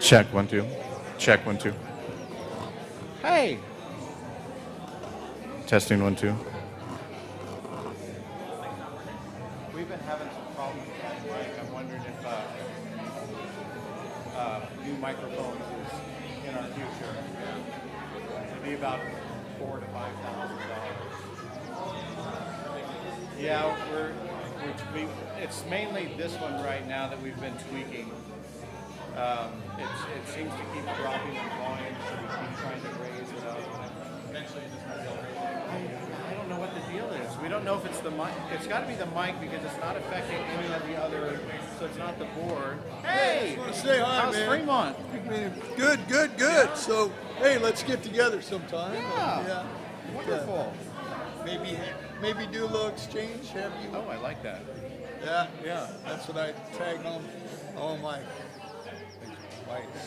Check 1 2. Check 1 2. Hey. Testing 1 2. We've been having some problems with that mic. I'm wondering if new microphones is in our future. It'd be about $4,000 to $5,000. Yeah, it's mainly this one right now that we've been tweaking. It seems to keep dropping in volume, so we keep trying to raise it up. Eventually, this might be able to raise it. I don't know what the deal is. We don't know if it's the mic. It's got to be the mic because it's not affecting any of the other. So it's not the board. Hey, I just want to say hi, how's man. Fremont? Good. Yeah. So, hey, let's get together sometime. Yeah. Wonderful. Maybe do a little exchange. Have you? Oh, I like that. Yeah. That's what I tag on all my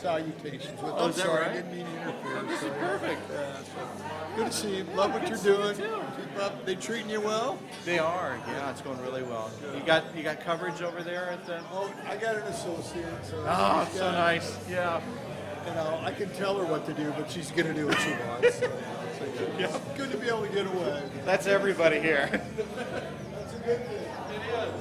salutations with. Oh, I'm is that sorry, right? I didn't mean to interfere. This is perfect. Good to see you. Love what you're doing. Keep up. They treating you well? They are. Yeah, it's going really well. You got coverage over there at the. Oh, I got an associate. So Oh, she's so got- nice. Yeah. You know, I can tell her what to do, but she's gonna do what she wants. So, Yeah. good to be able to get away. That's everybody here. That's a good thing. It is.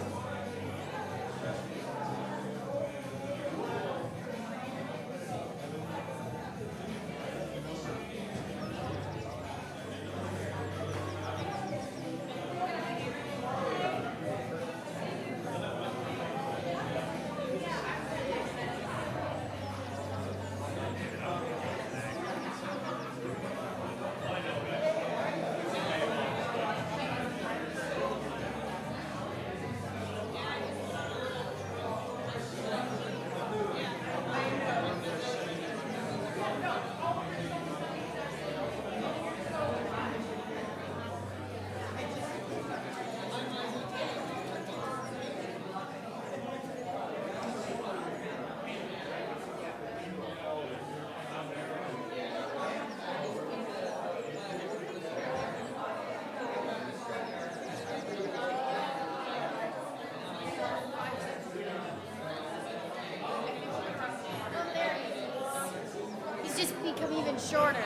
He's just become even shorter.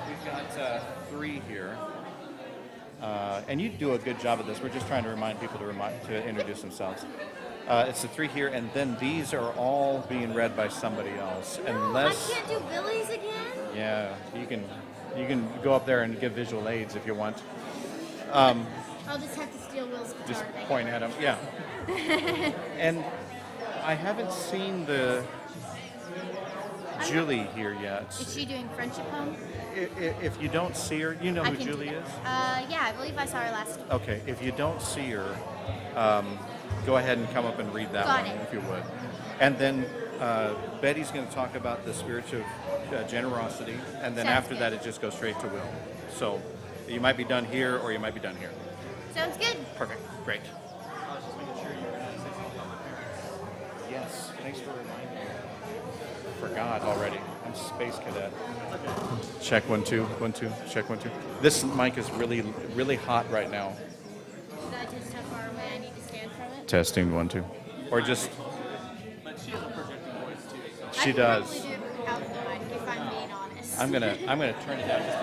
We've got 3 here. And you do a good job of this. We're just trying to remind people to introduce themselves. It's the 3 here, and then these are all being read by somebody else. Unless, I can't do Billy's again? yeah, you can go up there and give visual aids if you want. I'll just have to steal Will's guitar. Just to make point at them. Yeah. And I haven't seen the Julie here yet. Is she doing Friendship Home? If you don't see her, you know I who can Julie do is? that. Yeah, I believe I saw her last. Okay, if you don't see her, go ahead and come up and read that Got one, it. if you would. And then Betty's going to talk about the spirit of generosity, and then Sounds after that, good. it just goes straight to Will. So you might be done here, or you might be done here. Sounds good. Perfect. Great. Yes. Thanks for reminding me. Forgot already. I'm Space Cadet. Check 1 2 1 2. Check 1 2. This mic is really hot right now. Should I test how far away I need to stand from it? Testing 1 2. Or just But she has a projecting voice too. So. I she can does. probably do it without the mic if I'm being honest. I'm gonna turn it down just a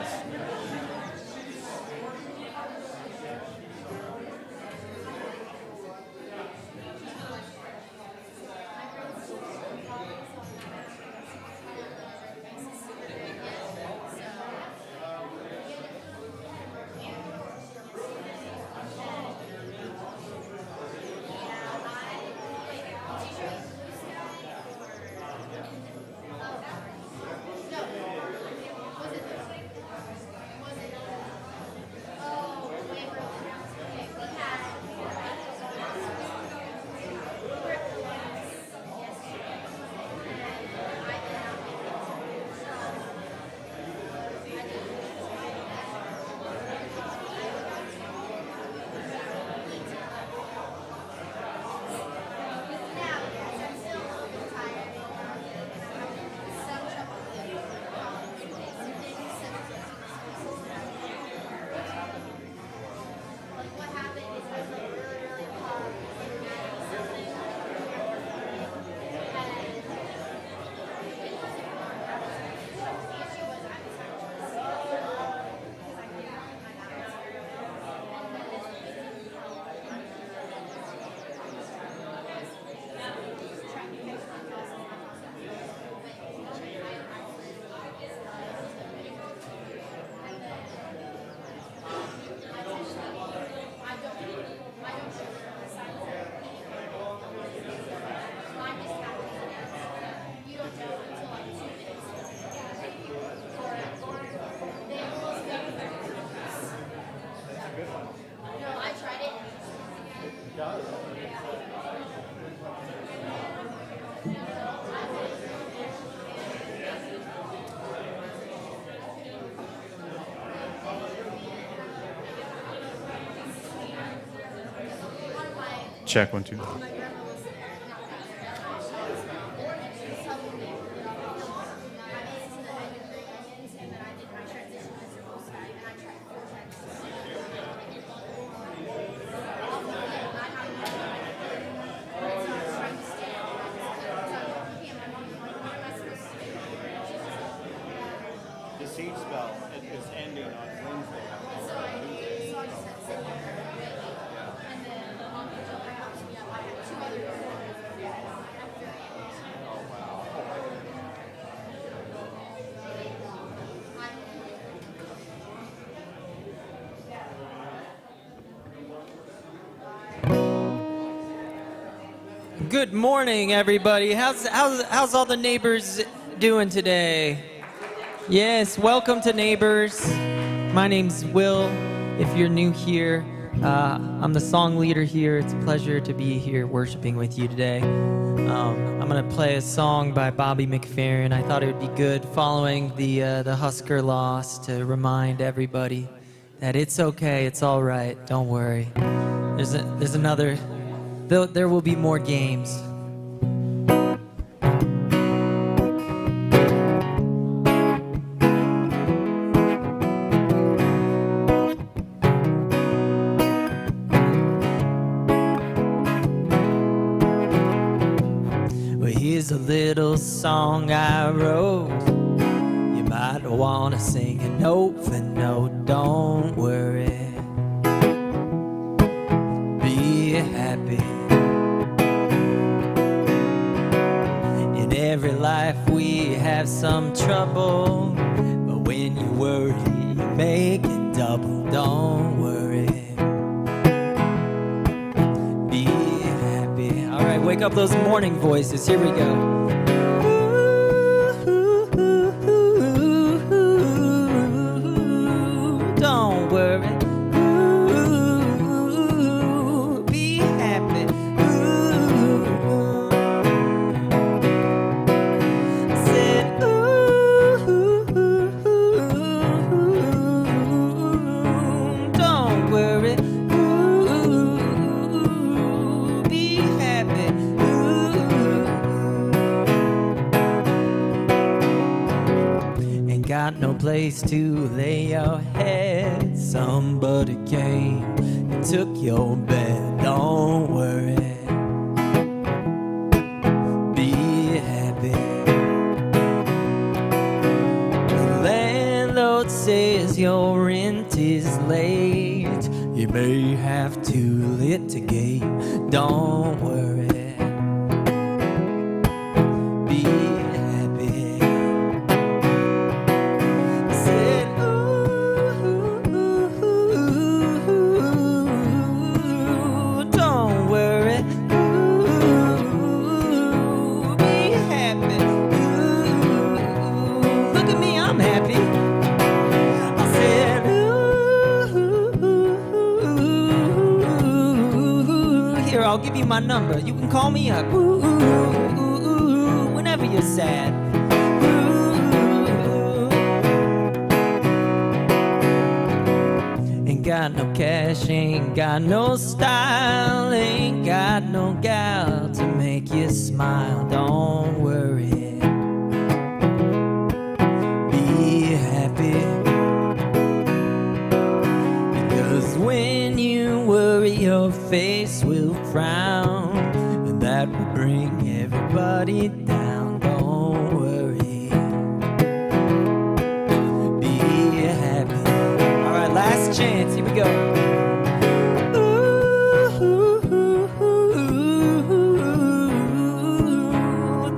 Check 1 2. The siege spell is ending on Wednesday. Good morning, everybody. How's all the neighbors doing today? Yes, welcome to Neighbors. My name's Will. If you're new here, I'm the song leader here. It's a pleasure to be here worshiping with you today. I'm gonna play a song by Bobby McFerrin. I thought it would be good following the Husker loss to remind everybody that it's okay, it's all right. Don't worry. There's another. There will be more games. Well, here's a little song I wrote. You might want to sing a note for note. Don't worry. Be happy. In every life we have some trouble, but when you worry, you make it double. Don't worry. Be happy. All right, wake up those morning voices. Here we go. Don't worry. Be happy. Said, don't worry. Be happy. Ain't got no place to lay your head. Somebody came and took your bed. Don't worry. Be happy. The landlord says your rent is late. You may have to litigate. Don't worry. Be happy. Said, don't worry. Be happy. Look at me, I'm happy. I said, here, I'll give you my number. You can call me up. Whenever you're sad. Ain't got no cash, ain't got no style, ain't got no gal to make you smile. Don't worry. Be happy. Because when you worry, your face will frown, and that will bring everybody down. Don't worry. Be happy. All right, last chance. Here we go.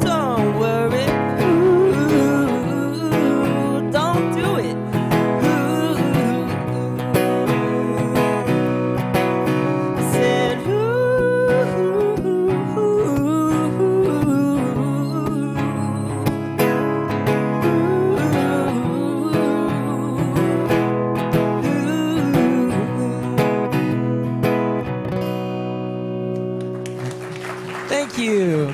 Don't worry. Don't do it. Said, thank you.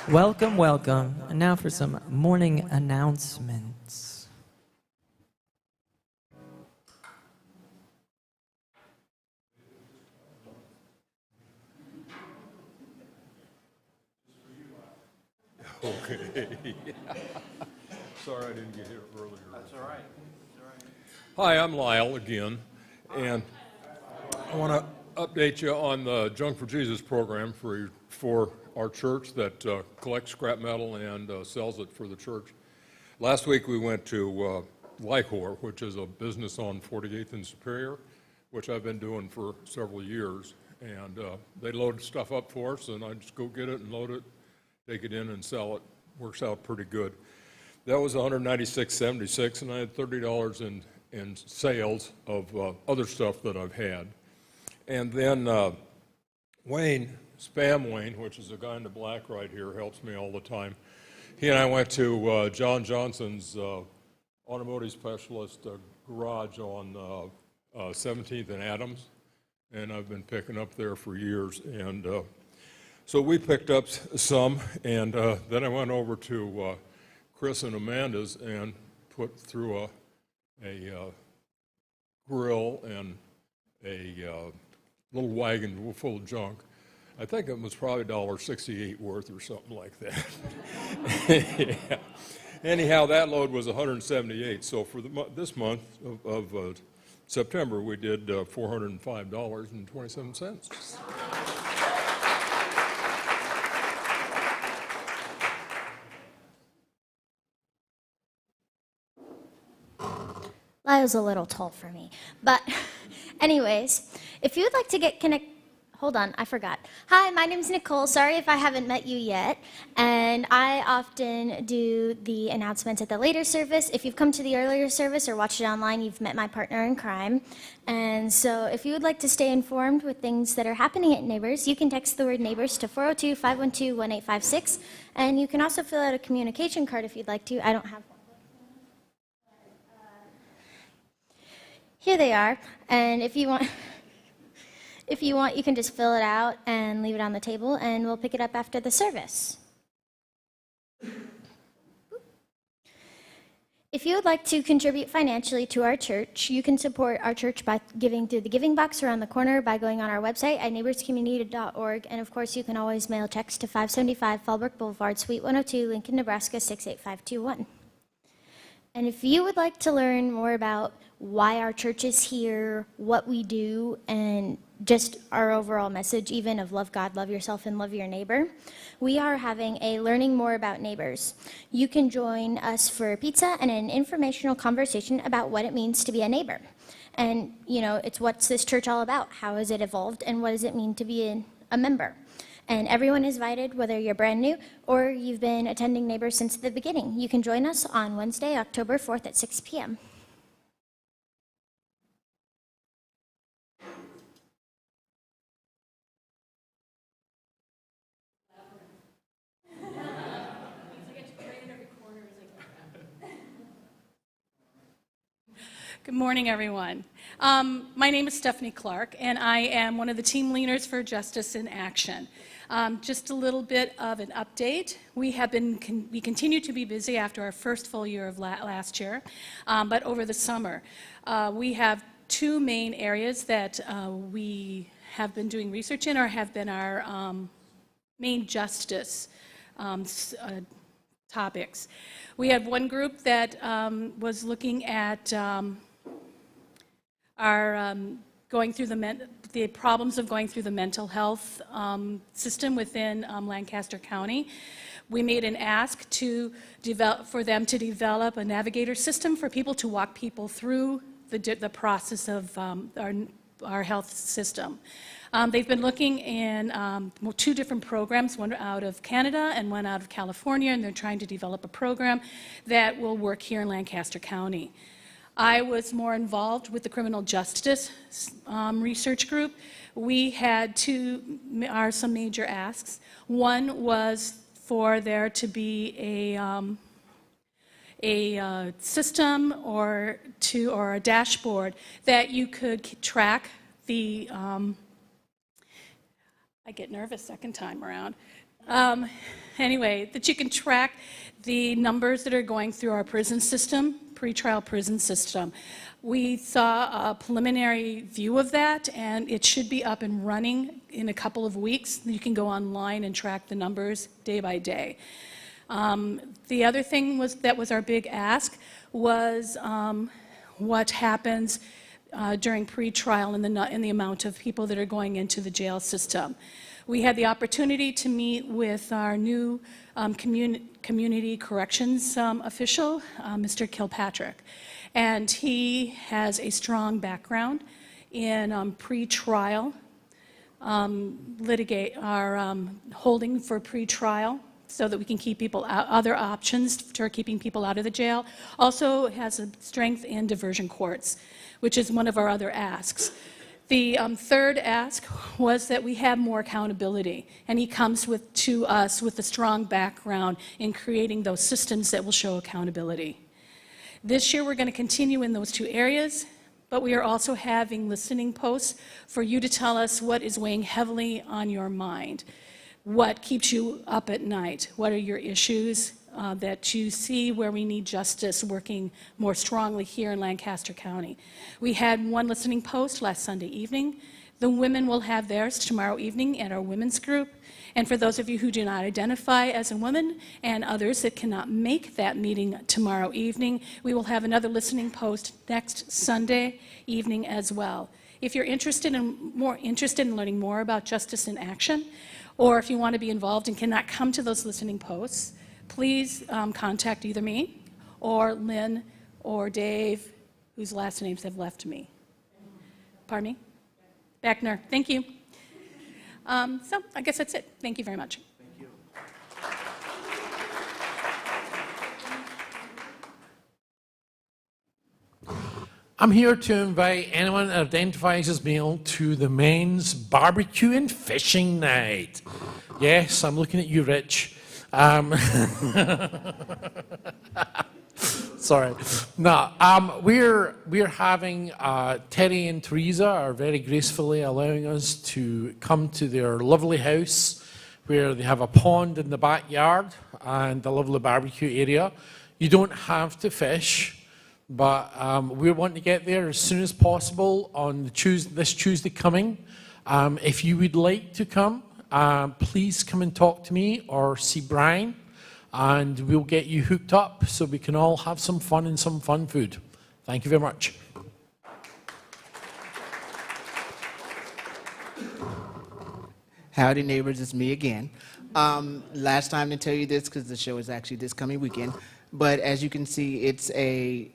Welcome, welcome. And now for some morning announcements. Okay. Sorry I didn't get here earlier. That's all right. Hi, I'm Lyle again, and I want to update you on the Junk for Jesus program for our church that collects scrap metal and sells it for the church. Last week we went to Lycor, which is a business on 48th and Superior, which I've been doing for several years, and they load stuff up for us, and I just go get it and load it, take it in and sell it. Works out pretty good. That was $196.76, and I had $30 in sales of other stuff that I've had. And then Wayne, Spam Wayne, which is the guy in the black right here, helps me all the time. He and I went to John Johnson's automotive specialist garage on 17th and Adams, and I've been picking up there for years. And so we picked up some, and then I went over to Chris and Amanda's and put through a grill and a little wagon full of junk. I think it was probably $1.68 worth or something like that. Yeah. Anyhow, that load was $178. So for this month of September, we did $405.27. Lyle's a little tall for me. But anyways, if you would like to get connected, hold on, I forgot. Hi, my name's Nicole. Sorry if I haven't met you yet. And I often do the announcements at the later service. If you've come to the earlier service or watched it online, you've met my partner in crime. And so if you would like to stay informed with things that are happening at Neighbors, you can text the word Neighbors to 402-512-1856. And you can also fill out a communication card if you'd like to. I don't have one. Here they are, and if you want, you can just fill it out and leave it on the table, and we'll pick it up after the service. If you would like to contribute financially to our church, you can support our church by giving through the giving box around the corner, by going on our website at neighborscommunity.org, and of course you can always mail checks to 575 Fallbrook Boulevard, Suite 102, Lincoln, Nebraska 68521. And if you would like to learn more about why our church is here, what we do, and just our overall message, even of love God, love yourself, and love your neighbor, we are having a Learning More About Neighbors. You can join us for pizza and an informational conversation about what it means to be a neighbor. And, you know, it's what's this church all about? How has it evolved? And what does it mean to be a member? And everyone is invited, whether you're brand new or you've been attending Neighbors since the beginning. You can join us on Wednesday, October 4th at 6 p.m. Good morning, everyone. My name is Stephanie Clark, and I am one of the team leaders for Justice in Action. Just a little bit of an update. We continue to be busy after our first full year of last year, but over the summer, we have two main areas that we have been doing research in, or have been our main justice topics. We had one group that was looking at going through the problems of going through the mental health system within Lancaster County. We made an ask for them to develop a navigator system for people to walk people through the process of our health system. They've been looking in two different programs, one out of Canada and one out of California, and they're trying to develop a program that will work here in Lancaster County. I was more involved with the criminal justice research group. We had some major asks. One was for there to be a system or a dashboard that you could track the. I get nervous second time around. Anyway, that you can track the numbers that are going through our prison system, pretrial prison system. We saw a preliminary view of that, and it should be up and running in a couple of weeks. You can go online and track the numbers day by day. The other thing that was our big ask was what happens during pre-trial and the amount of people that are going into the jail system. We had the opportunity to meet with our new community corrections official, Mr. Kilpatrick, and he has a strong background in pre-trial holding for pre-trial, so that we can keep people out, other options for keeping people out of the jail. Also has a strength in diversion courts, which is one of our other asks. The third ask was that we have more accountability, and he comes to us with a strong background in creating those systems that will show accountability. This year we're going to continue in those two areas, but we are also having listening posts for you to tell us what is weighing heavily on your mind. What keeps you up at night? What are your issues that you see where we need justice working more strongly here in Lancaster County? We had one listening post last Sunday evening. The women will have theirs tomorrow evening at our women's group. And for those of you who do not identify as a woman and others that cannot make that meeting tomorrow evening, we will have another listening post next Sunday evening as well. If you're more interested in learning more about Justice in Action, or if you want to be involved and cannot come to those listening posts, please contact either me or Lynn or Dave, whose last names have left me. Pardon me? Beckner. Thank you. So I guess that's it. Thank you very much. I'm here to invite anyone that identifies as male to the men's barbecue and fishing night. Yes, I'm looking at you, Rich. Sorry. No, we're having Terry and Teresa are very gracefully allowing us to come to their lovely house where they have a pond in the backyard and a lovely barbecue area. You don't have to fish. But we're wanting to get there as soon as possible on this Tuesday coming. If you would like to come, please come and talk to me or see Brian, and we'll get you hooked up so we can all have some fun and some fun food. Thank you very much. Howdy neighbors, it's me again. Last time to tell you this because the show is actually this coming weekend, but as you can see, it's a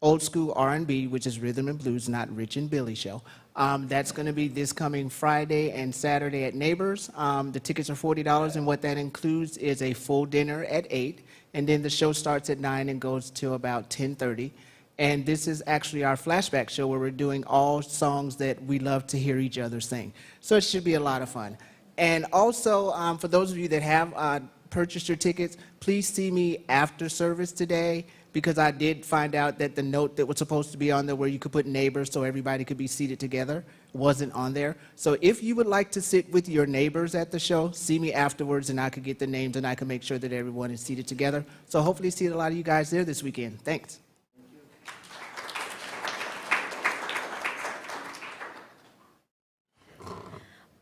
old school R&B, which is rhythm and blues, not Rich and Billy show. That's going to be this coming Friday and Saturday at Neighbors. The tickets are $40, and what that includes is a full dinner at 8, and then the show starts at 9 and goes till about 10:30. And this is actually our flashback show where we're doing all songs that we love to hear each other sing. So it should be a lot of fun. And also, for those of you that have purchased your tickets, please see me after service today, because I did find out that the note that was supposed to be on there where you could put neighbors so everybody could be seated together wasn't on there. So if you would like to sit with your neighbors at the show, see me afterwards and I could get the names and I can make sure that everyone is seated together. So hopefully see a lot of you guys there this weekend. Thanks.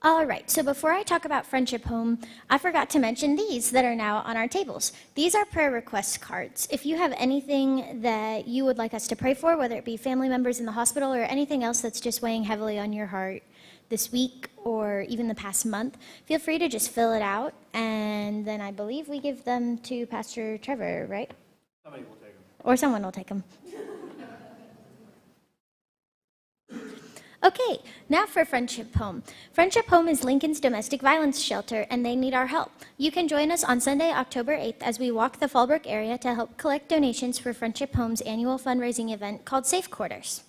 All right, so before I talk about Friendship Home, I forgot to mention these that are now on our tables. These are prayer request cards. If you have anything that you would like us to pray for, whether it be family members in the hospital or anything else that's just weighing heavily on your heart this week or even the past month, feel free to just fill it out, and then I believe we give them to Pastor Trevor, right? Somebody will take them. Or someone will take them. Okay, now for Friendship Home. Friendship Home is Lincoln's domestic violence shelter, and they need our help. You can join us on Sunday, October 8th, as we walk the Fallbrook area to help collect donations for Friendship Home's annual fundraising event called Safe Quarters.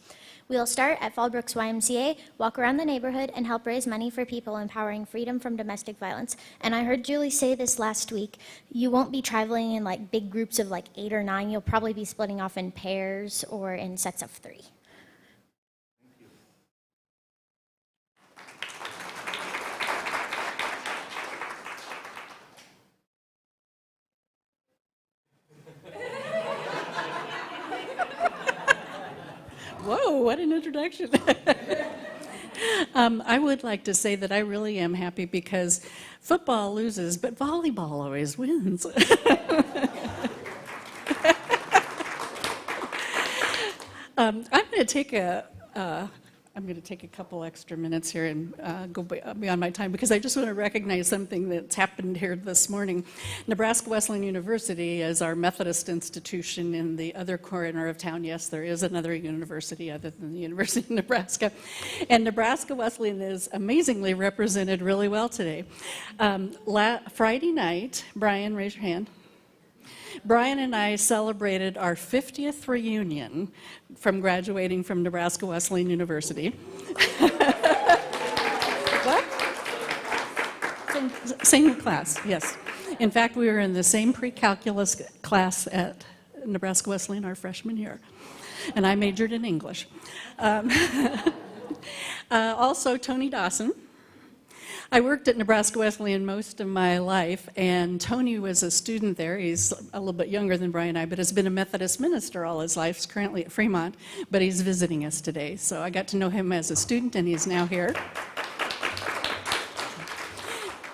We'll start at Fallbrook's YMCA, walk around the neighborhood, and help raise money for people empowering freedom from domestic violence. And I heard Julie say this last week, you won't be traveling in like big groups of like 8 or 9. You'll probably be splitting off in pairs or in sets of 3. Whoa, what an introduction. I would like to say that I really am happy because football loses, but volleyball always wins. I'm going to take a couple extra minutes here and go beyond my time because I just want to recognize something that's happened here this morning. Nebraska Wesleyan University is our Methodist institution in the other corner of town. Yes, there is another university other than the University of Nebraska. And Nebraska Wesleyan is amazingly represented really well today. Friday night, Brian, raise your hand. Brian and I celebrated our 50th reunion from graduating from Nebraska Wesleyan University. What? Same class, yes. In fact, we were in the same pre-calculus class at Nebraska Wesleyan our freshman year, and I majored in English. Also, Tony Dawson. I worked at Nebraska Wesleyan most of my life, and Tony was a student there. He's a little bit younger than Brian and I, but has been a Methodist minister all his life. He's currently at Fremont, but he's visiting us today. So I got to know him as a student, and he's now here.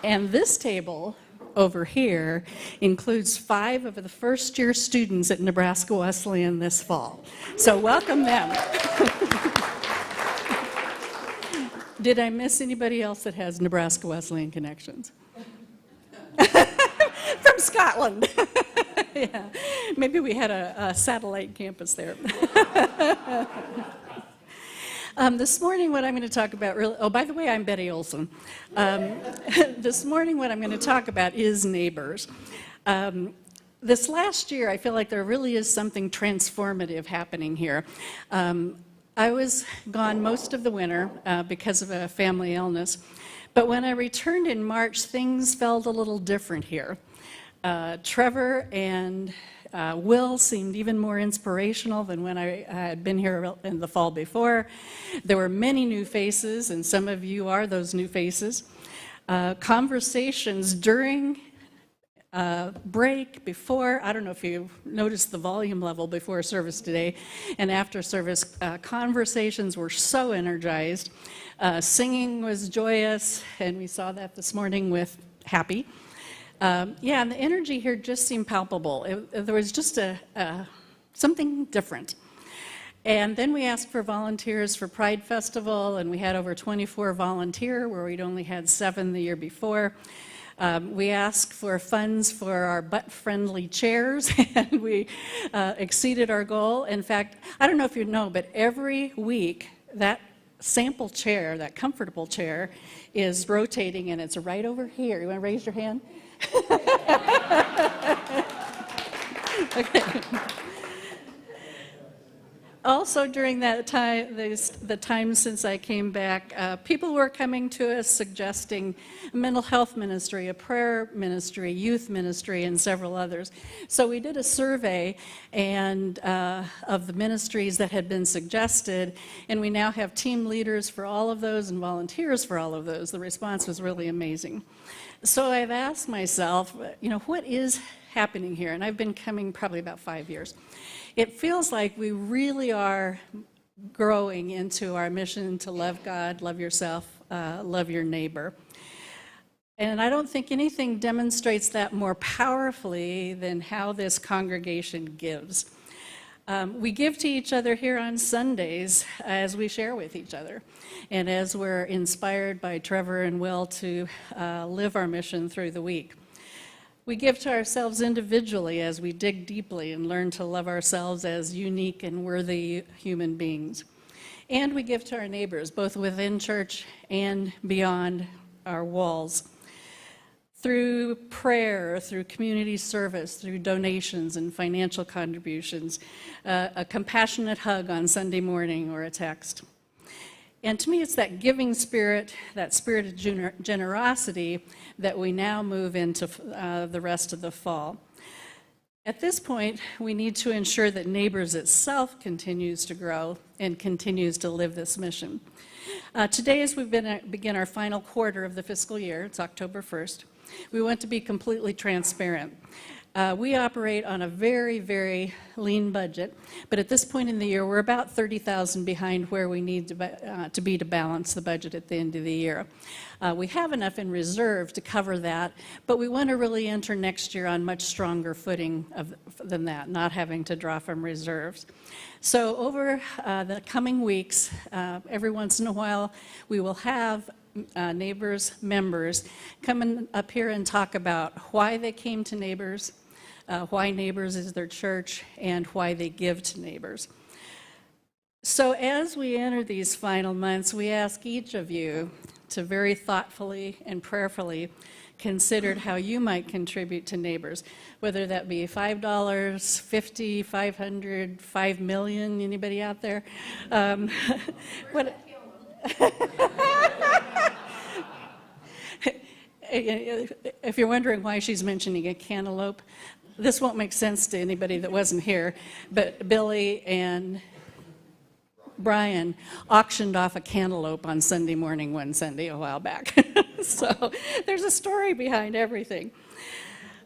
And this table over here includes 5 of the first-year students at Nebraska Wesleyan this fall. So welcome them. Did I miss anybody else that has Nebraska Wesleyan connections? From Scotland. Yeah. Maybe we had a satellite campus there. This morning what I'm going to talk about, oh, by the way, I'm Betty Olson. This morning what I'm going to talk about is neighbors. This last year, I feel like there really is something transformative happening here. I was gone most of the winter because of a family illness, but when I returned in March, things felt a little different here. Trevor and Will seemed even more inspirational than when I had been here in the fall before. There were many new faces, and some of you are those new faces. Conversations during break, before, I don't know if you noticed the volume level before service today, and after service, conversations were so energized. Singing was joyous, and we saw that this morning with Happy. Yeah, and the energy here just seemed palpable. There was just something different. And then we asked for volunteers for Pride Festival, and we had over 24 volunteer, where we'd only had 7 the year before. We asked for funds for our butt-friendly chairs, and we exceeded our goal. In fact, I don't know if you know, but every week that sample chair, that comfortable chair, is rotating, and it's right over here. You want to raise your hand? Okay. Also, during that time, the time since I came back, people were coming to us suggesting a mental health ministry, a prayer ministry, youth ministry, and several others. So we did a survey of the ministries that had been suggested, and we now have team leaders for all of those and volunteers for all of those. The response was really amazing. So I've asked myself, what is happening here? And I've been coming probably about 5 years. It feels like we really are growing into our mission to love God, love yourself, love your neighbor. And I don't think anything demonstrates that more powerfully than how this congregation gives. We give to each other here on Sundays as we share with each other, and as we're inspired by Trevor and Will to live our mission through the week. We give to ourselves individually as we dig deeply and learn to love ourselves as unique and worthy human beings. And we give to our neighbors, both within church and beyond our walls. Through prayer, through community service, through donations and financial contributions, a compassionate hug on Sunday morning or a text. And to me, it's that giving spirit, that spirit of generosity that we now move into the rest of the fall. At this point, we need to ensure that Neighbors itself continues to grow and continues to live this mission. Today, as we begin our final quarter of the fiscal year, it's October 1st, we want to be completely transparent. We operate on a very, very lean budget, but at this point in the year, we're about 30,000 behind where we need to be to balance the budget at the end of the year. We have enough in reserve to cover that, but we want to really enter next year on much stronger footing than that, not having to draw from reserves. So over the coming weeks, every once in a while, we will have Neighbors members come up here and talk about why they came to Neighbors, why Neighbors is their church, and why they give to Neighbors. So as we enter these final months, we ask each of you to very thoughtfully and prayerfully consider how you might contribute to Neighbors, whether that be $5, $50, $500, $5 million. Anybody out there? What? If you're wondering why she's mentioning a cantaloupe, this won't make sense to anybody that wasn't here, but Billy and Brian auctioned off a cantaloupe on Sunday morning one Sunday a while back. So there's a story behind everything.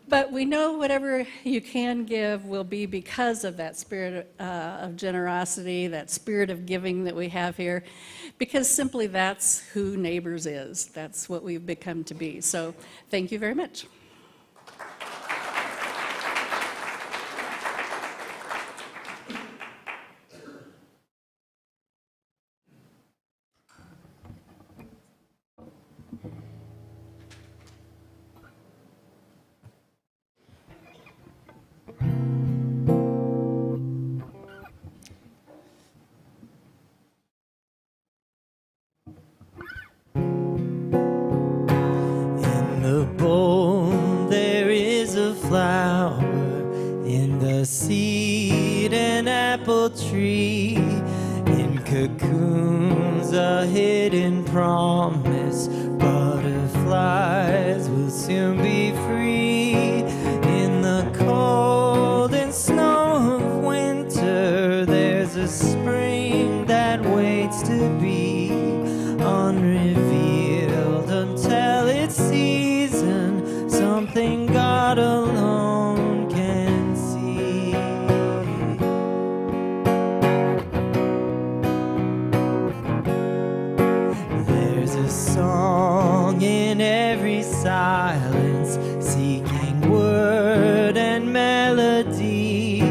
But we know whatever you can give will be because of that spirit of generosity, that spirit of giving that we have here, because simply that's who Neighbors is. That's what we've become to be. So thank you very much. Seed and apple tree, in cocoons a hidden promise. Butterflies will soon be free. In the cold and snow of winter, there's a spring that waits to be unrevealed until its season. Something God alone can see. Song in every silence, seeking word and melody.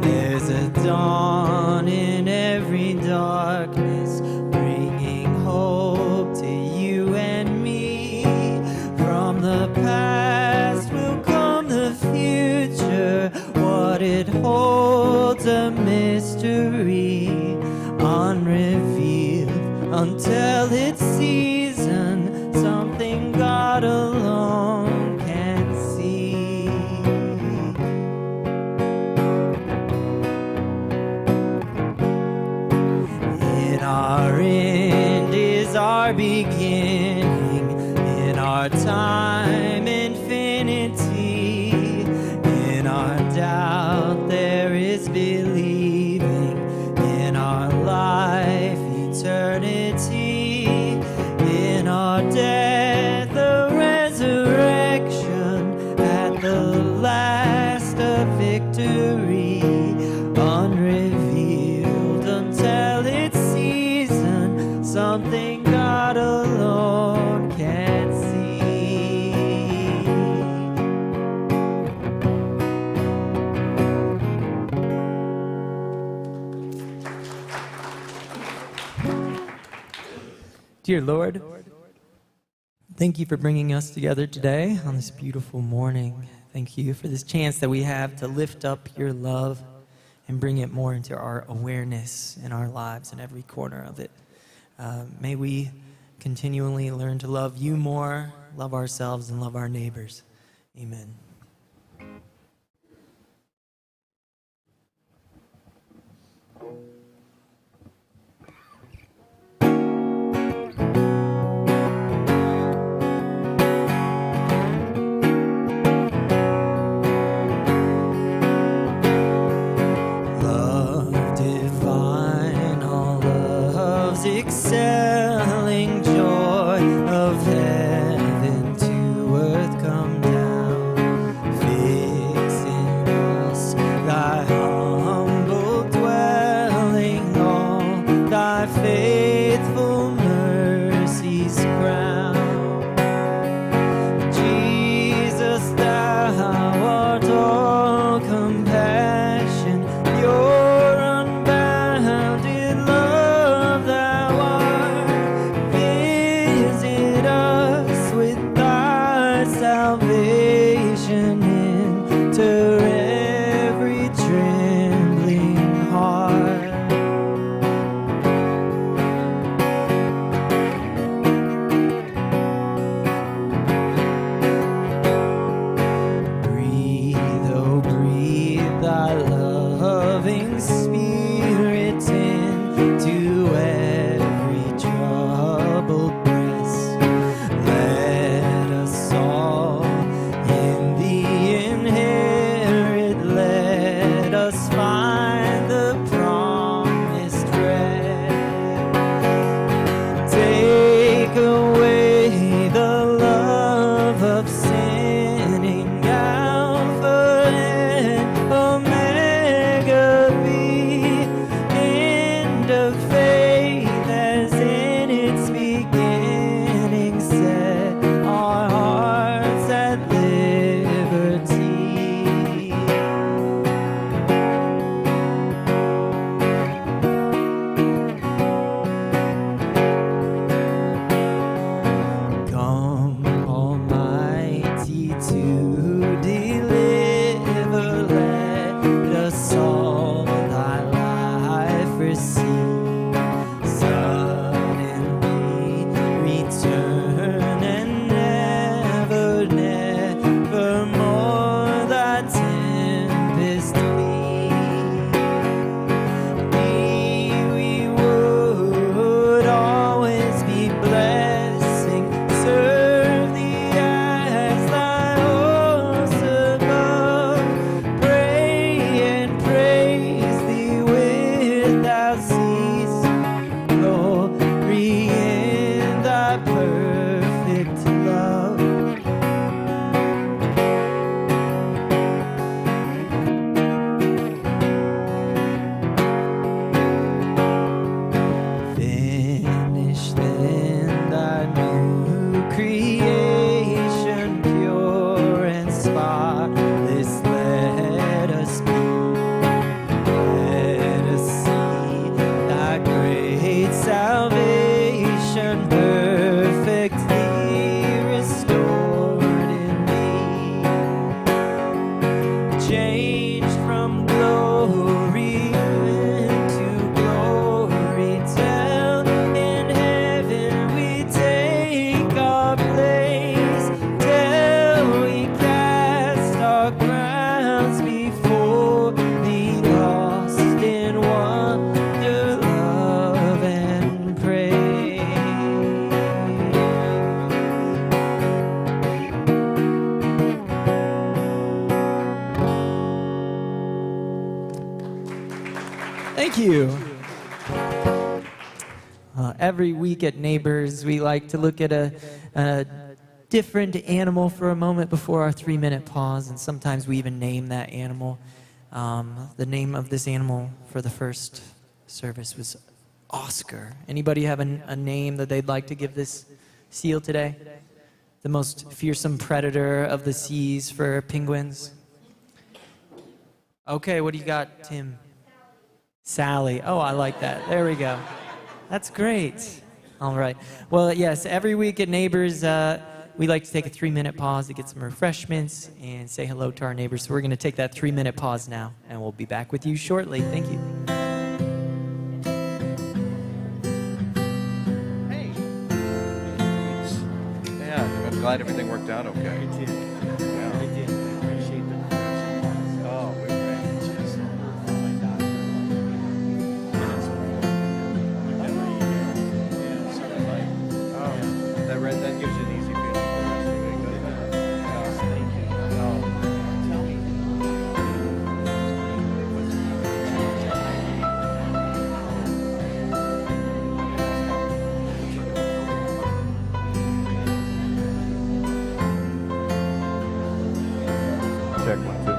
There's a dawn in every darkness, bringing hope to you and me. From the past will come the future, what it holds a mystery, unrevealed until it's season, something God alone can see. In our end is our beginning, in our time infinity, in our doubt there is believing, in our life eternity, in our death a resurrection, at the last a victory, unrevealed until its season, something God alone can see. Dear Lord, thank you for bringing us together today on this beautiful morning. Thank you for this chance that we have to lift up your love and bring it more into our awareness in our lives in every corner of it. May we continually learn to love you more, love ourselves, and love our neighbors. Amen. Excelling joy of heaven to earth come down, fix Thank you. Every week at Neighbors, we like to look at a different animal for a moment before our 3-minute pause, and sometimes we even name that animal. The name of this animal for the first service was Oscar. Anybody have a name that they'd like to give this seal today? The most fearsome predator of the seas for penguins? Okay, what do you got, Tim? Sally. Oh, I like that. There we go. That's great. All right. Well, yes, every week at Neighbors, we like to take a 3-minute pause to get some refreshments and say hello to our neighbors. So we're going to take that 3-minute pause now, and we'll be back with you shortly. Thank you. Hey. Yeah, I'm glad everything worked out okay. I did. I did. I appreciate the Oh, we're great. my doctor. Minutes That gives you an easy feeling for the rest of the week, doesn't it? Thank you. Tell me. Check 1, 2.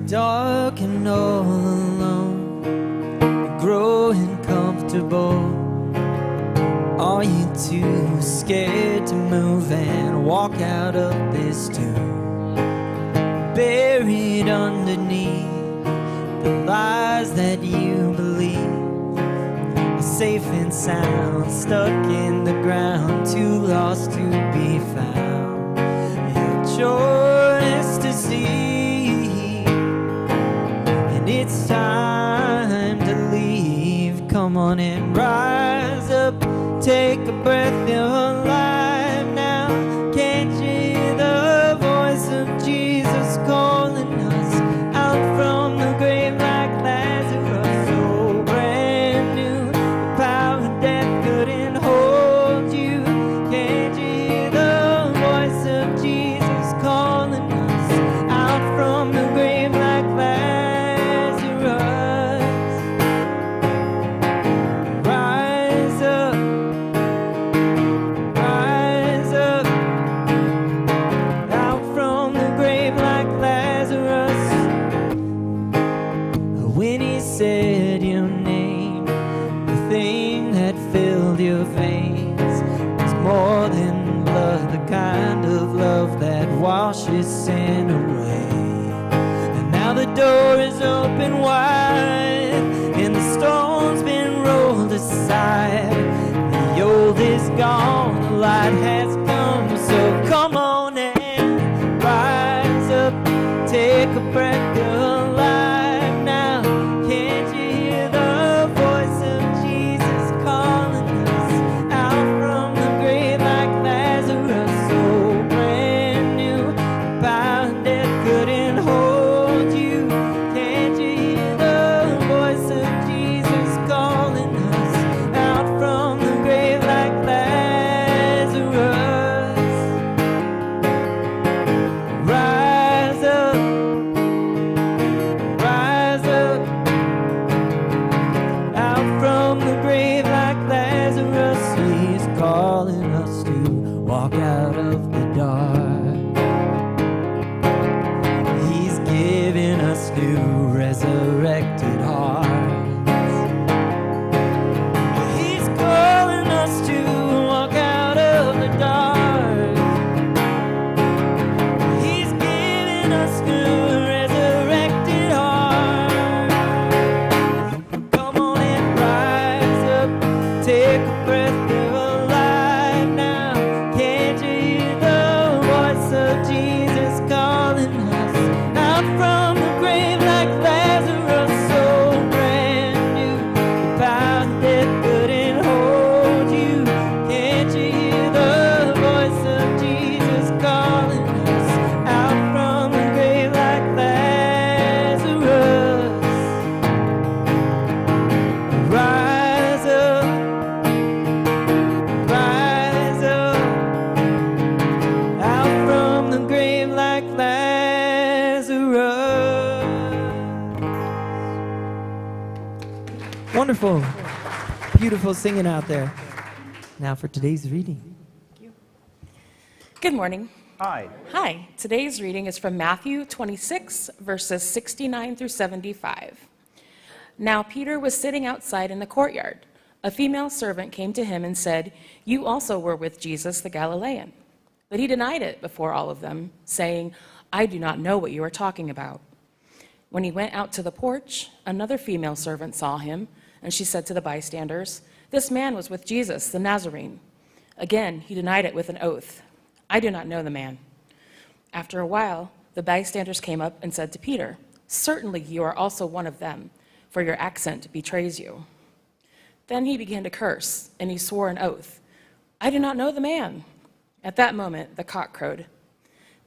Dark and all alone, growing comfortable. Are you too scared to move and walk out of this tomb? Buried underneath was that you believed, safe and sound, stuck in the ground, too lost to be found. Your choice to see, and it's time to leave. Come on and rise up, take a breath, you're alive now. Can't you hear the voice of Jesus calling us out from the grave like Lazarus? So brand new, the power of death couldn't hold you. Can't you hear the voice of Jesus calling us out from the grave like Lazarus? Rise up, rise up, out from the grave like Lazarus. When he said your name, the thing that filled your veins was more than blood, the kind of love that washes sin away. And now the door is open wide, and the stone's been rolled aside. The old is gone, the light has come. So come on and rise up, take a breath, you're alive now. Can't you hear the voice of Jesus calling us out from the grave like Lazarus? So brand new, the power of death couldn't hold you. Can't you hear the voice of Jesus calling us out from the grave like Lazarus? Rise up, rise up, out from the grave like Lazarus. He's calling us to walk out of the dark. He's giving us new resurrected hearts. He's calling us to walk out of the dark. He's giving us new resurrected hearts. Come on and rise up, take a breath, you're alive now. Can't you hear the voice of Jesus calling us out from the grave like Lazarus? So brand new, the power of death couldn't hold you. Can't you hear the voice of Jesus calling us out from the grave like Lazarus? Rise up, rise up, out from the grave like Lazarus. Wonderful, beautiful singing out there. Now for today's reading. Good morning. Hi. Hi. Today's reading is from Matthew 26, verses 69 through 75. Now Peter was sitting outside in the courtyard. A female servant came to him and said, "You also were with Jesus the Galilean." But he denied it before all of them, saying, "I do not know what you are talking about." When he went out to the porch, another female servant saw him, and she said to the bystanders, "This man was with Jesus the Nazarene." Again, he denied it with an oath, "I do not know the man." After a while, the bystanders came up and said to Peter, "Certainly you are also one of them, for your accent betrays you." Then he began to curse, and he swore an oath, "I do not know the man." At that moment, the cock crowed.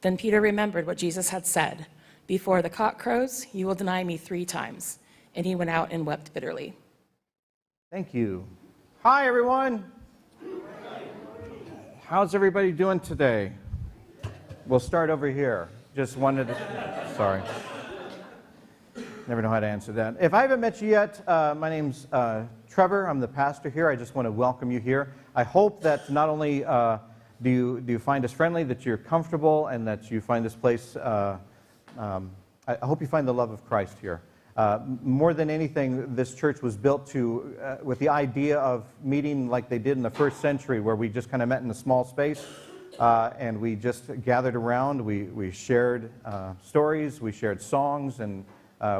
Then Peter remembered what Jesus had said, "Before the cock crows, you will deny me 3 times." And he went out and wept bitterly. Thank you. Hi, everyone. How's everybody doing today? We'll start over here. Just wanted to, sorry. Never know how to answer that. If I haven't met you yet, my name's Trevor. I'm the pastor here. I just want to welcome you here. I hope that not only do you find us friendly, that you're comfortable, and that you find this place, I hope you find the love of Christ here. More than anything, this church was built to, with the idea of meeting like they did in the first century, where we just kind of met in a small space, and we just gathered around. We shared stories, we shared songs, and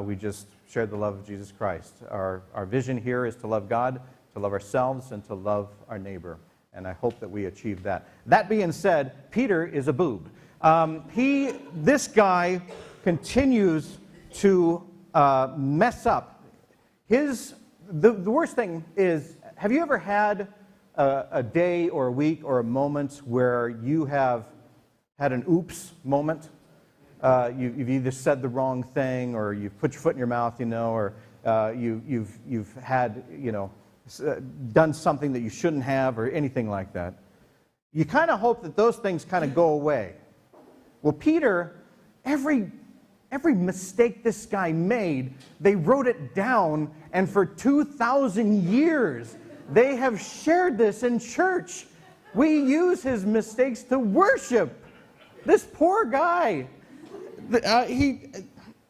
we just shared the love of Jesus Christ. Our vision here is to love God, to love ourselves, and to love our neighbor. And I hope that we achieve that. That being said, Peter is a boob. This guy continues to mess up. The worst thing is, have you ever had a day or a week or a moment where you have had an oops moment? You've either said the wrong thing, or you've put your foot in your mouth, or you've had, done something that you shouldn't have, or anything like that. You kind of hope that those things kind of go away. Well, Peter, every mistake this guy made, they wrote it down, and for 2,000 years, they have shared this in church. We use his mistakes to worship. This poor guy.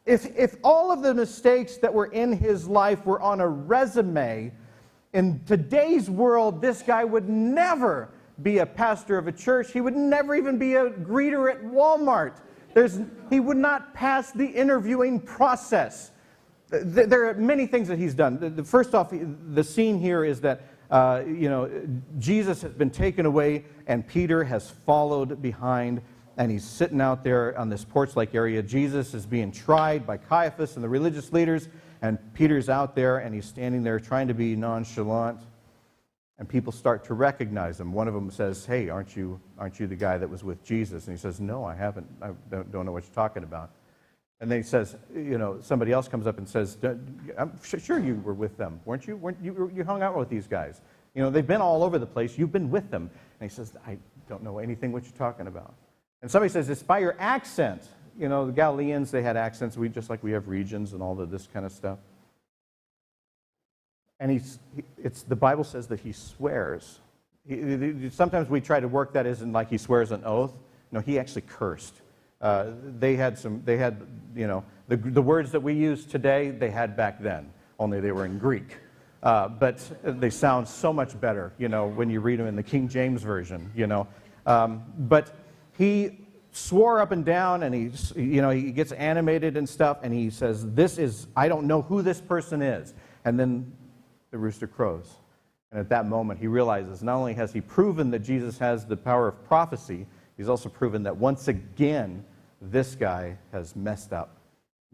If all of the mistakes that were in his life were on a resume, in today's world, this guy would never be a pastor of a church. He would never even be a greeter at Walmart. He would not pass the interviewing process. There are many things that he's done. First off, the scene here is that Jesus has been taken away, and Peter has followed behind, and he's sitting out there on this porch-like area. Jesus is being tried by Caiaphas and the religious leaders, and Peter's out there, and he's standing there trying to be nonchalant, and people start to recognize him. One of them says, "Hey, aren't you the guy that was with Jesus?" And he says, "No, I haven't. I don't know what you're talking about." And then he says, somebody else comes up and says, "I'm sure you were with them, weren't you? You hung out with these guys. They've been all over the place. You've been with them." And he says, "I don't know anything what you're talking about." And somebody says, "It's by your accent." The Galileans, they had accents, just like we have regions and all of this kind of stuff. And the Bible says that he swears. Sometimes we try to work that as in like he swears an oath. No, he actually cursed. They had the words that we use today, they had back then, only they were in Greek. But they sound so much better, when you read them in the King James Version, But he swore up and down, and he gets animated and stuff, and he says, I don't know who this person is. And then the rooster crows. And at that moment, he realizes not only has he proven that Jesus has the power of prophecy, he's also proven that once again, this guy has messed up.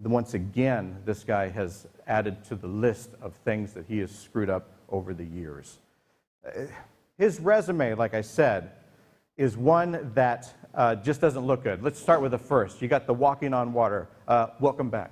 Once again, this guy has added to the list of things that he has screwed up over the years. His resume, like I said, is one that just doesn't look good. Let's start with the first. You got the walking on water. Welcome back.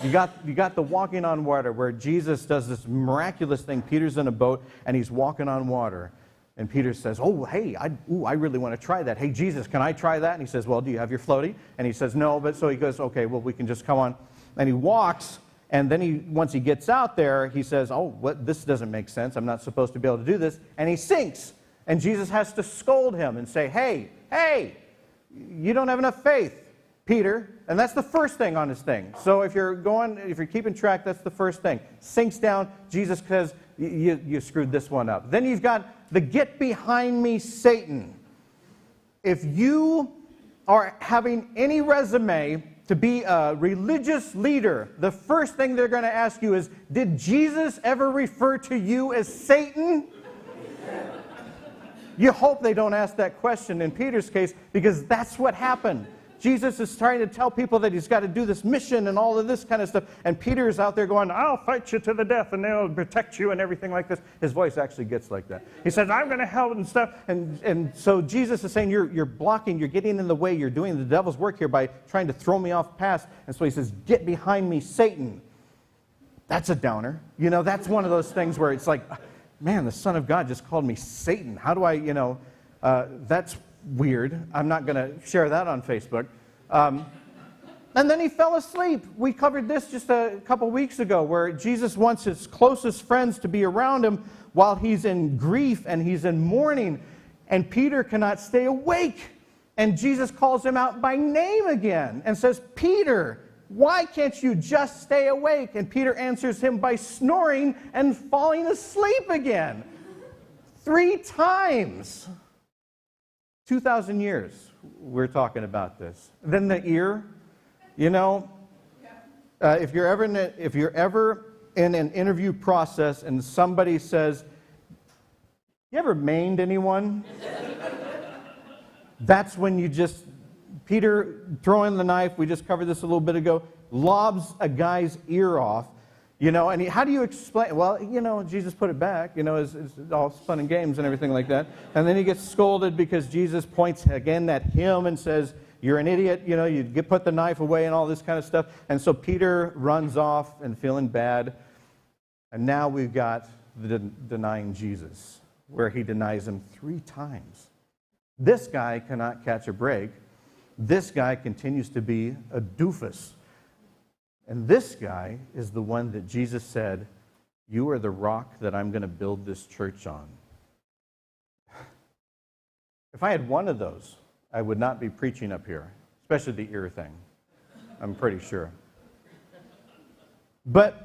You got the walking on water, where Jesus does this miraculous thing. Peter's in a boat, and he's walking on water. And Peter says, "Oh, hey, I really want to try that. Hey, Jesus, can I try that?" And he says, "Well, do you have your floaty?" And he says, "No." But so he goes, "Okay, well, we can just come on." And he walks, and then once he gets out there, he says, "Oh, this doesn't make sense. I'm not supposed to be able to do this." And he sinks. And Jesus has to scold him and say, hey, you don't have enough faith, Peter. And that's the first thing on his thing. So if you're keeping track, that's the first thing. Sinks down. Jesus says, you screwed this one up. Then you've got the "get behind me, Satan." If you are having any resume to be a religious leader, the first thing they're going to ask you is, did Jesus ever refer to you as Satan? You hope they don't ask that question in Peter's case, because that's what happened. Jesus is trying to tell people that he's got to do this mission and all of this kind of stuff. And Peter's out there going, "I'll fight you to the death, and they'll protect you," and everything like this. His voice actually gets like that. He says, "I'm going to help," and stuff. And so Jesus is saying, you're blocking, you're getting in the way, you're doing the devil's work here by trying to throw me off path. And so he says, "Get behind me, Satan." That's a downer. That's one of those things where it's like, man, the Son of God just called me Satan. How do I, that's weird. I'm not going to share that on Facebook. And then he fell asleep. We covered this just a couple weeks ago, where Jesus wants his closest friends to be around him while he's in grief and he's in mourning. And Peter cannot stay awake. And Jesus calls him out by name again and says, "Peter, why can't you just stay awake?" And Peter answers him by snoring and falling asleep again. 3 times. 2,000 years we're talking about this. Then the ear. You know, if you're ever in an interview process and somebody says, "You ever maimed anyone?" That's when you just, Peter throwing the knife, we just covered this a little bit ago, lobs a guy's ear off, you know, and how do you explain? Well, you know, Jesus put it back, you know, it's all fun and games and everything like that. And then he gets scolded because Jesus points again at him and says, "You're an idiot, you know, you put the knife away," and all this kind of stuff. And so Peter runs off and feeling bad. And now we've got the denying Jesus, where he denies him 3 times. This guy cannot catch a break. This guy continues to be a doofus. And this guy is the one that Jesus said, "You are the rock that I'm going to build this church on." If I had one of those, I would not be preaching up here, especially the ear thing, I'm pretty sure. But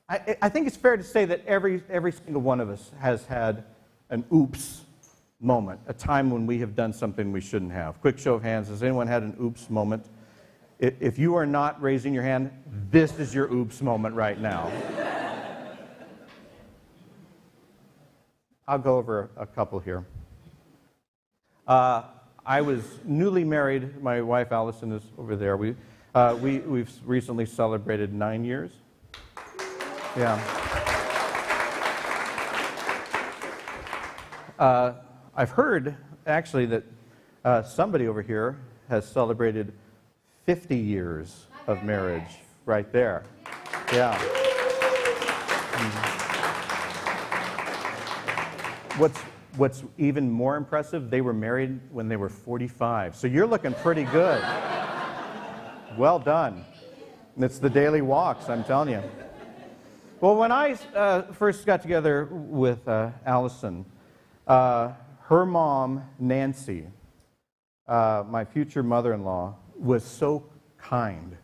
I think it's fair to say that every single one of us has had an oops moment, a time when we have done something we shouldn't have. Quick show of hands, has anyone had an oops moment? If you are not raising your hand, this is your oops moment right now. I'll go over a couple here. I was newly married. My wife Allison is over there. We've recently celebrated 9 years. Yeah. I've heard, actually, that somebody over here has celebrated 50 years of marriage right there. Yeah. What's even more impressive, they were married when they were 45. So you're looking pretty good. Well done. And it's the daily walks, I'm telling you. Well, when I first got together with Allison, her mom, Nancy, my future mother-in-law, was so kind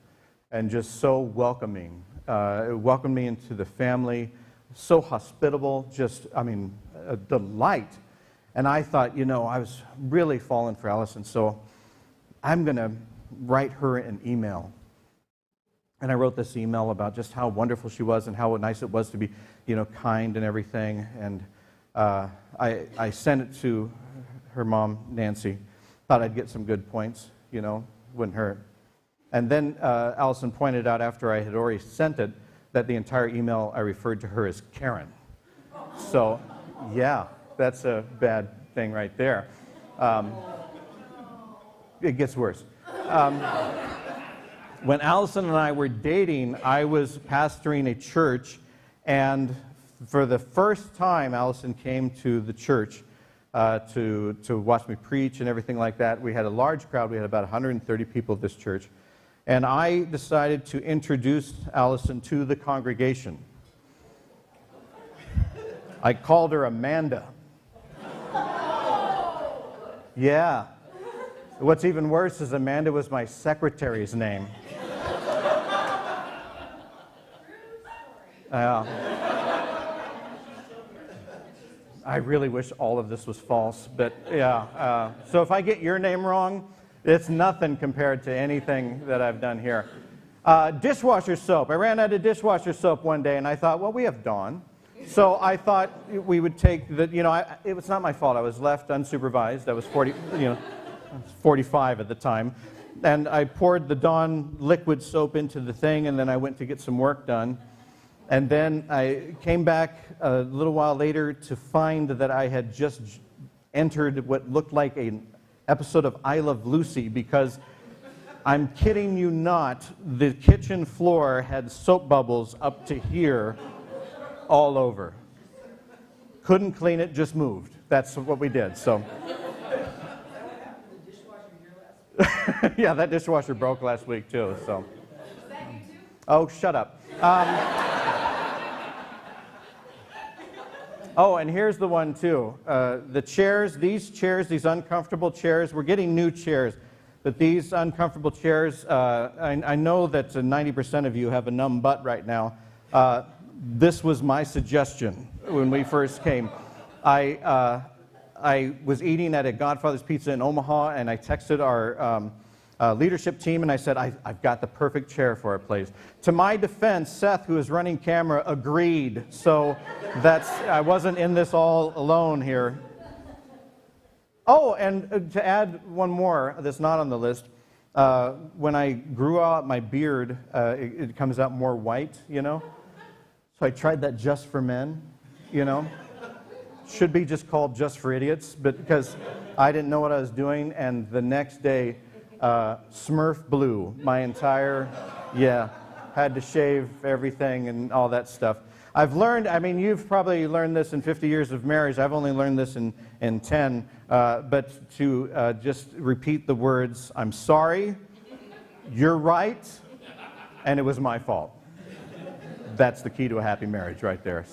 and just so welcoming. Welcomed me into the family, so hospitable, just, I mean, a delight. And I thought, you know, I was really falling for Allison, so I'm going to write her an email. And I wrote this email about just how wonderful she was and how nice it was to be, you know, kind and everything. And I sent it to her mom, Nancy. Thought I'd get some good points, you know, wouldn't hurt. And then Allison pointed out after I had already sent it that the entire email I referred to her as Karen. So, yeah, that's a bad thing right there. It gets worse. When Allison and I were dating, I was pastoring a church, and for the first time, Allison came to the church to watch me preach and everything like that. We had a large crowd. We had about 130 people at this church. And I decided to introduce Allison to the congregation. I called her Amanda. Yeah. What's even worse is Amanda was my secretary's name. I really wish all of this was false, but yeah. So if I get your name wrong, it's nothing compared to anything that I've done here. Dishwasher soap. I ran out of dishwasher soap one day, and I thought, well, we have Dawn. So I thought we would take the, you know, it was not my fault. I was left unsupervised. I was 45 at the time. And I poured the Dawn liquid soap into the thing, and then I went to get some work done. And then I came back a little while later to find that I had just entered what looked like an episode of I Love Lucy, because I'm kidding you not, the kitchen floor had soap bubbles up to here all over. Couldn't clean it, just moved. That's what we did. So. Yeah, that dishwasher broke last week too. So. Was that you too? Oh, shut up. Oh, and here's the one too. The chairs, these uncomfortable chairs, we're getting new chairs, but these uncomfortable chairs, I know that 90% of you have a numb butt right now. This was my suggestion when we first came. I was eating at a Godfather's Pizza in Omaha, and I texted leadership team, and I said, I've got the perfect chair for it, please. To my defense, Seth, who is running camera, agreed. So I wasn't in this all alone here. Oh, and to add one more that's not on the list, when I grew out my beard, it comes out more white, you know? So I tried that Just for Men, you know? Should be just called Just for Idiots, but because I didn't know what I was doing, and the next day, Smurf blue, my entire, had to shave everything and all that stuff. I've learned, I mean, you've probably learned this in 50 years of marriage. I've only learned this in 10. But to just repeat the words, I'm sorry, you're right, and it was my fault. That's the key to a happy marriage right there.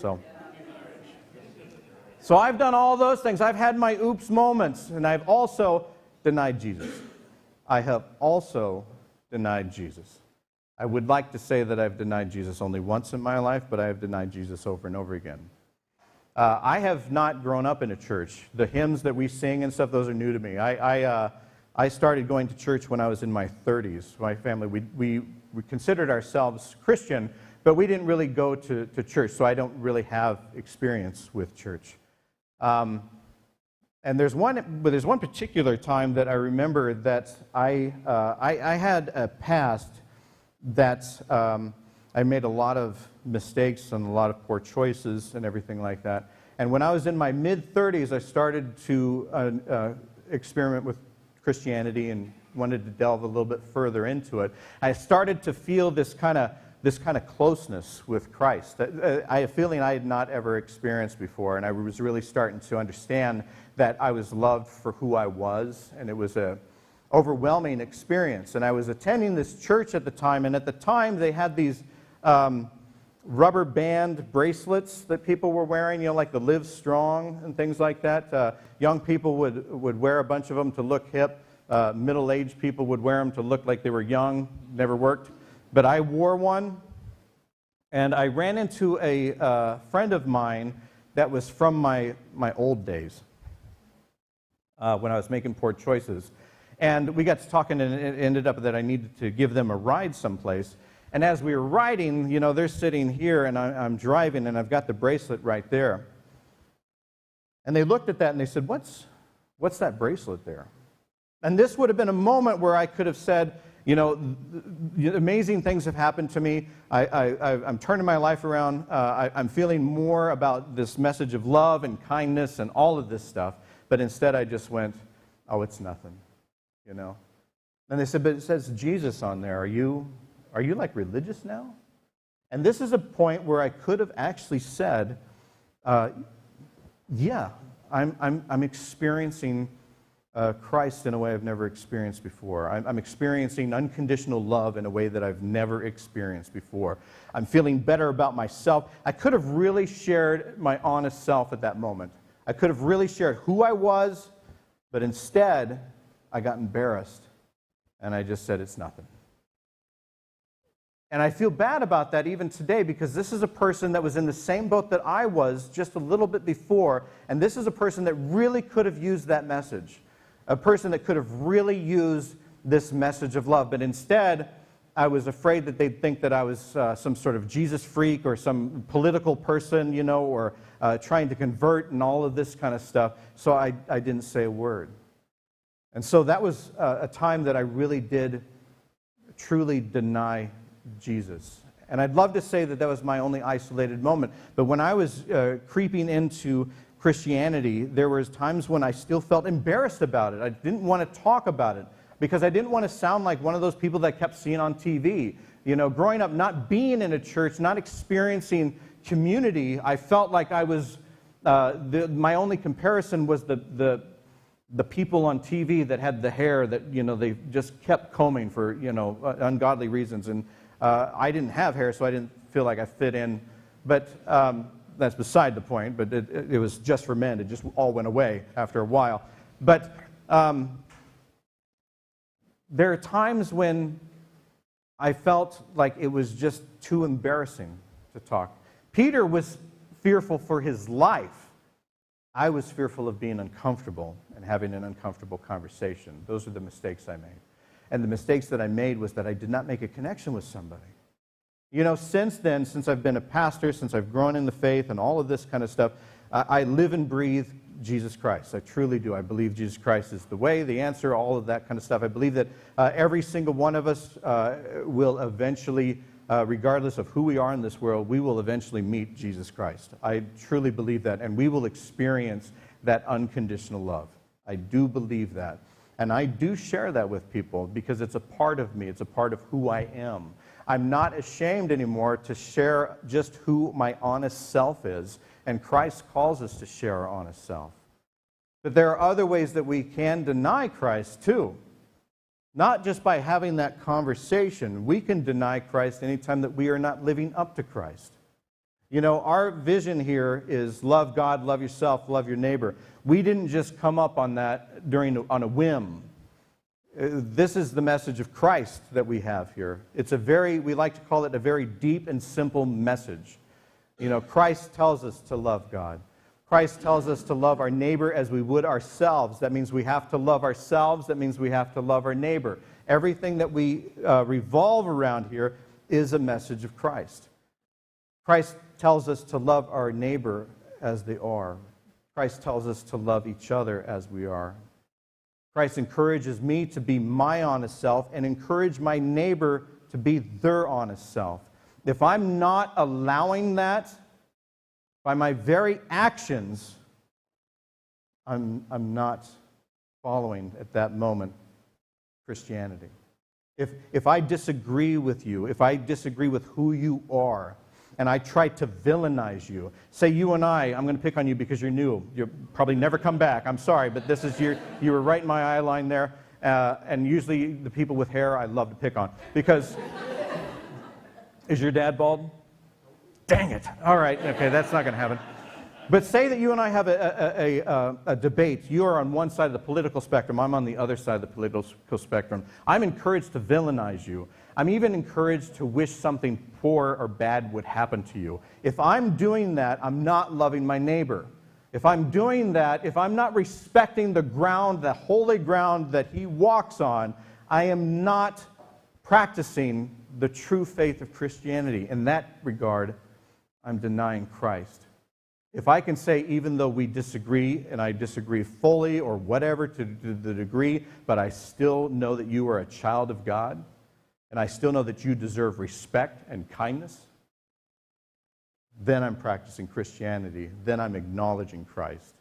So I've done all those things. I've had my oops moments, and I've also denied Jesus. I have also denied Jesus. I would like to say that I've denied Jesus only once in my life, but I have denied Jesus over and over again. I have not grown up in a church. The hymns that we sing and stuff, those are new to me. I started going to church when I was in my 30s. My family, we considered ourselves Christian, but we didn't really go to church, so I don't really have experience with church. And there's one particular time that I remember that I had a past that I made a lot of mistakes and a lot of poor choices and everything like that. And when I was in my mid-30s, I started to experiment with Christianity and wanted to delve a little bit further into it. I started to feel this kind of closeness with Christ. I have a feeling I had not ever experienced before, and I was really starting to understand that I was loved for who I was, and it was a overwhelming experience. And I was attending this church at the time, and at the time they had these rubber band bracelets that people were wearing, you know, like the Live Strong and things like that. Young people would wear a bunch of them to look hip. Middle-aged people would wear them to look like they were young. Never worked. But I wore one, and I ran into a friend of mine that was from my old days when I was making poor choices. And we got to talking, and it ended up that I needed to give them a ride someplace. And as we were riding, you know, they're sitting here, and I'm driving, and I've got the bracelet right there. And they looked at that, and they said, what's that bracelet there? And this would have been a moment where I could have said, you know, amazing things have happened to me. I'm turning my life around. I'm feeling more about this message of love and kindness and all of this stuff. But instead, I just went, oh, it's nothing, you know. And they said, but it says Jesus on there. Are you like religious now? And this is a point where I could have actually said, yeah, I'm experiencing Christ in a way I've never experienced before. I'm experiencing unconditional love in a way that I've never experienced before. I'm feeling better about myself. I could have really shared my honest self at that moment. I could have really shared who I was, but instead, I got embarrassed, and I just said, it's nothing. And I feel bad about that even today, because this is a person that was in the same boat that I was just a little bit before, and this is a person that really could have used that message. A person that could have really used this message of love. But instead, I was afraid that they'd think that I was some sort of Jesus freak or some political person, you know, or trying to convert and all of this kind of stuff. So I didn't say a word. And so that was a time that I really did truly deny Jesus. And I'd love to say that that was my only isolated moment. But when I was creeping into Christianity, there was times when I still felt embarrassed about it. I didn't want to talk about it because I didn't want to sound like one of those people that I kept seeing on TV. You know, growing up, not being in a church, not experiencing community, I felt like I was, my only comparison was the people on TV that had the hair that, you know, they just kept combing for, you know, ungodly reasons. And I didn't have hair, so I didn't feel like I fit in. But that's beside the point, but it was just for men. It just all went away after a while. But there are times when I felt like it was just too embarrassing to talk. Peter was fearful for his life. I was fearful of being uncomfortable and having an uncomfortable conversation. Those are the mistakes I made. And the mistakes that I made was that I did not make a connection with somebody. You know, since then, since I've been a pastor, since I've grown in the faith and all of this kind of stuff, I live and breathe Jesus Christ. I truly do. I believe Jesus Christ is the way, the answer, all of that kind of stuff. I believe that every single one of us will eventually, regardless of who we are in this world, we will eventually meet Jesus Christ. I truly believe that, and we will experience that unconditional love. I do believe that. And I do share that with people because it's a part of me. It's a part of who I am. I'm not ashamed anymore to share just who my honest self is, and Christ calls us to share our honest self. But there are other ways that we can deny Christ too. Not just by having that conversation. We can deny Christ anytime that we are not living up to Christ. You know, our vision here is love God, love yourself, love your neighbor. We didn't just come up on that on a whim. This is the message of Christ that we have here. It's we like to call it a very deep and simple message. You know, Christ tells us to love God. Christ tells us to love our neighbor as we would ourselves. That means we have to love ourselves. That means we have to love our neighbor. Everything that we revolve around here is a message of Christ. Christ tells us to love our neighbor as they are. Christ tells us to love each other as we are. Christ encourages me to be my honest self and encourage my neighbor to be their honest self. If I'm not allowing that by my very actions, I'm not following at that moment Christianity. If I disagree with you, if I disagree with who you are, and I try to villainize you. Say you and I'm going to pick on you because you're new. You'll probably never come back. I'm sorry, but this is you were right in my eye line there. And usually the people with hair I love to pick on. Because, is your dad bald? Dang it. All right, okay, that's not going to happen. But say that you and I have a debate. You are on one side of the political spectrum. I'm on the other side of the political spectrum. I'm encouraged to villainize you. I'm even encouraged to wish something poor or bad would happen to you. If I'm doing that, I'm not loving my neighbor. If I'm doing that, if I'm not respecting the ground, the holy ground that he walks on, I am not practicing the true faith of Christianity. In that regard, I'm denying Christ. If I can say, even though we disagree, and I disagree fully or whatever to the degree, but I still know that you are a child of God, and I still know that you deserve respect and kindness, then I'm practicing Christianity. Then I'm acknowledging Christ.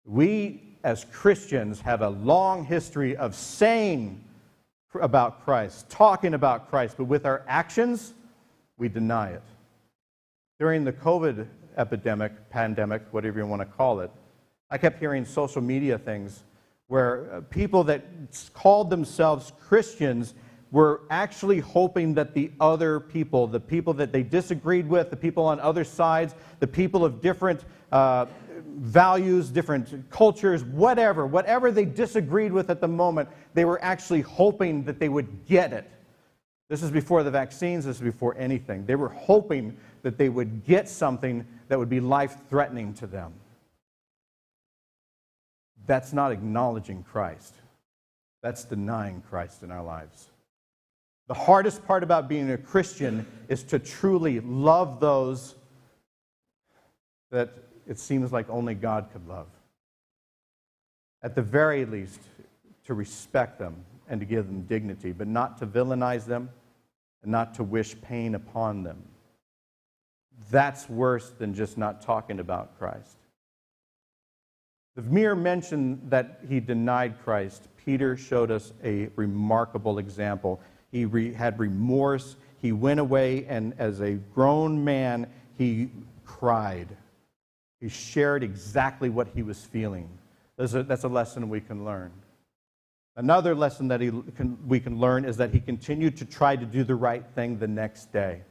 We, as Christians, have a long history of saying about Christ, talking about Christ, but with our actions, we deny it. During the COVID epidemic, pandemic, whatever you want to call it, I kept hearing social media things where people that called themselves Christians were actually hoping that the other people, the people that they disagreed with, the people on other sides, the people of different values, different cultures, whatever they disagreed with at the moment, they were actually hoping that they would get it. This is before the vaccines, this is before anything. They were hoping that they would get something that would be life-threatening to them. That's not acknowledging Christ. That's denying Christ in our lives. The hardest part about being a Christian is to truly love those that it seems like only God could love. At the very least, to respect them and to give them dignity, but not to villainize them and not to wish pain upon them. That's worse than just not talking about Christ. The mere mention that he denied Christ, Peter showed us a remarkable example. He had remorse. He went away, and as a grown man, he cried. He shared exactly what he was feeling. That's a lesson we can learn. Another lesson that we can learn is that he continued to try to do the right thing the next day.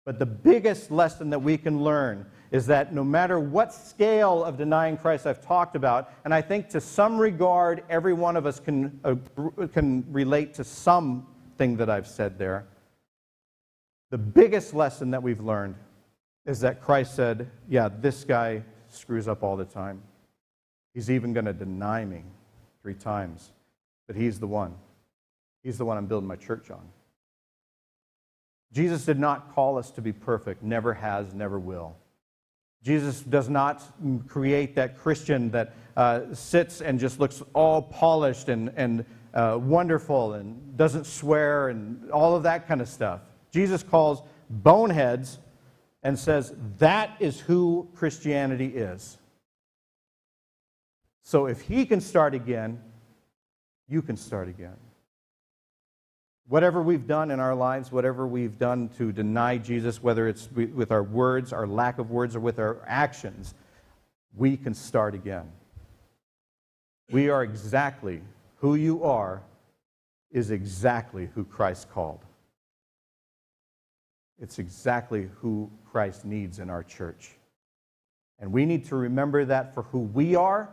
But the biggest lesson that we can learn is that no matter what scale of denying Christ I've talked about, and I think to some regard every one of us can relate to something that I've said there, the biggest lesson that we've learned is that Christ said, yeah, this guy screws up all the time. He's even going to deny me 3 times, but he's the one. He's the one I'm building my church on. Jesus did not call us to be perfect, never has, never will. Jesus does not create that Christian that sits and just looks all polished and wonderful and doesn't swear and all of that kind of stuff. Jesus calls boneheads and says that is who Christianity is. So if he can start again, you can start again. Whatever we've done in our lives, whatever we've done to deny Jesus, whether it's with our words, our lack of words, or with our actions, we can start again. We are exactly who you are is exactly who Christ called. It's exactly who Christ needs in our church. And we need to remember that for who we are,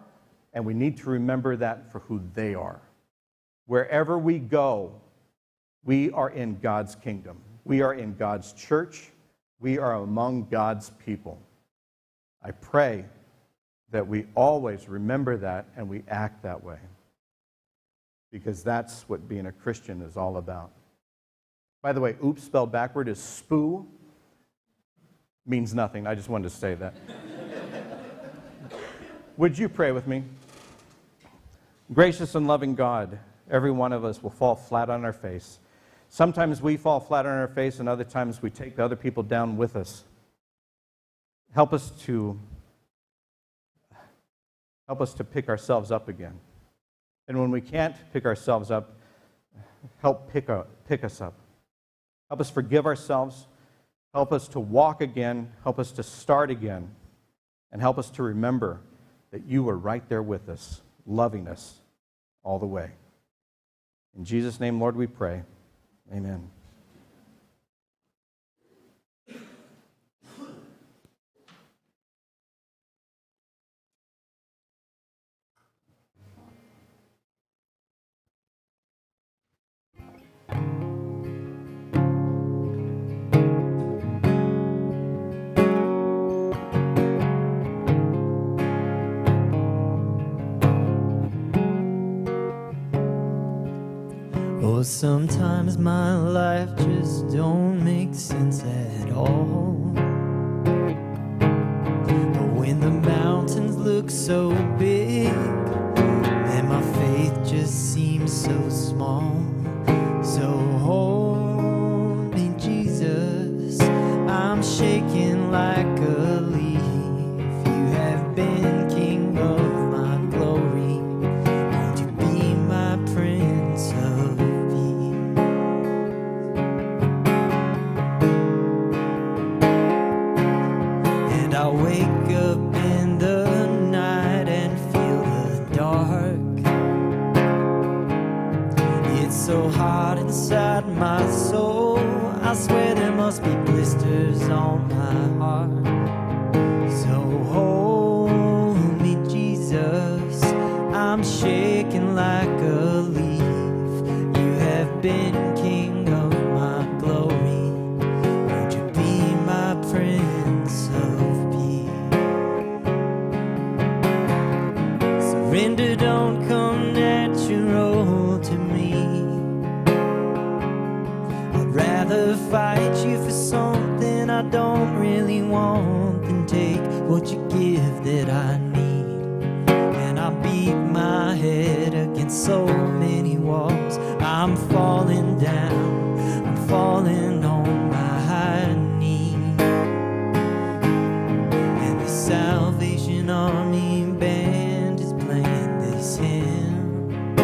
and we need to remember that for who they are. Wherever we go, we are in God's kingdom. We are in God's church. We are among God's people. I pray that we always remember that and we act that way, because that's what being a Christian is all about. By the way, oops spelled backward is spoo. Means nothing. I just wanted to say that. Would you pray with me? Gracious and loving God, every one of us will fall flat on our face. Sometimes we fall flat on our face, and other times we take the other people down with us. Help us to pick ourselves up again. And when we can't pick ourselves up, help pick us up. Help us forgive ourselves. Help us to walk again. Help us to start again. And help us to remember that you were right there with us, loving us all the way. In Jesus' name, Lord, we pray. Amen. Oh, sometimes my life just don't make sense at all. But when the mountains look so big and my faith just seems so small, so hold me, Jesus, I'm shaking like a leaf. You have been King of my glory. Won't you be my Prince of I wake up in the night and feel the dark. It's so hot inside my soul. I swear there must be blisters on my heart. So hold me, Jesus, I'm shaking like a leaf. You have been King of my glory. Won't you be my Prince of Surrender don't come natural to me. I'd rather fight you for something I don't really want than take what you give that I need. And I beat my head against so many walls. I'm falling down, I'm falling on my knees. And the Salvation Army band is playing this hymn,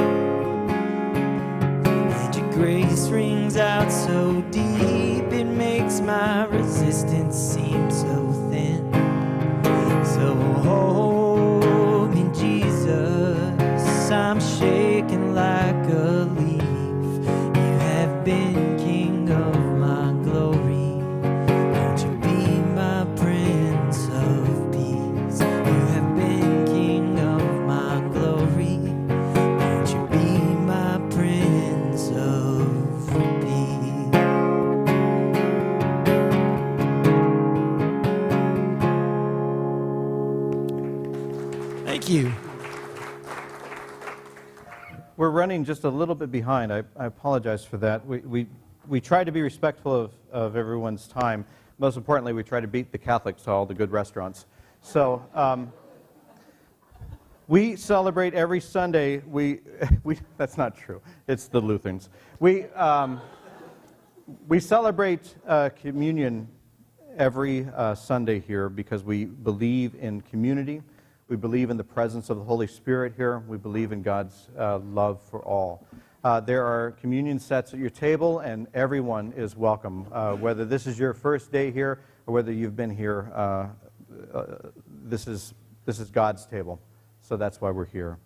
and your grace rings out so deep, it makes my resistance seem so thin. So hold me, Jesus, I'm shaking like a leaf. You have been King of my glory. Won't you be my Prince of Peace? You have been King of my glory. Won't you be my Prince of Peace? we're running just a little bit behind. I apologize for that. We try to be respectful of everyone's time. Most importantly, we try to beat the Catholics to all the good restaurants. So we celebrate every Sunday. That's not true. It's the Lutherans. We celebrate communion every Sunday here because we believe in community. We believe in the presence of the Holy Spirit here. We believe in God's love for all. There are communion sets at your table, and everyone is welcome. Whether this is your first day here or whether you've been here, this is God's table. So that's why we're here.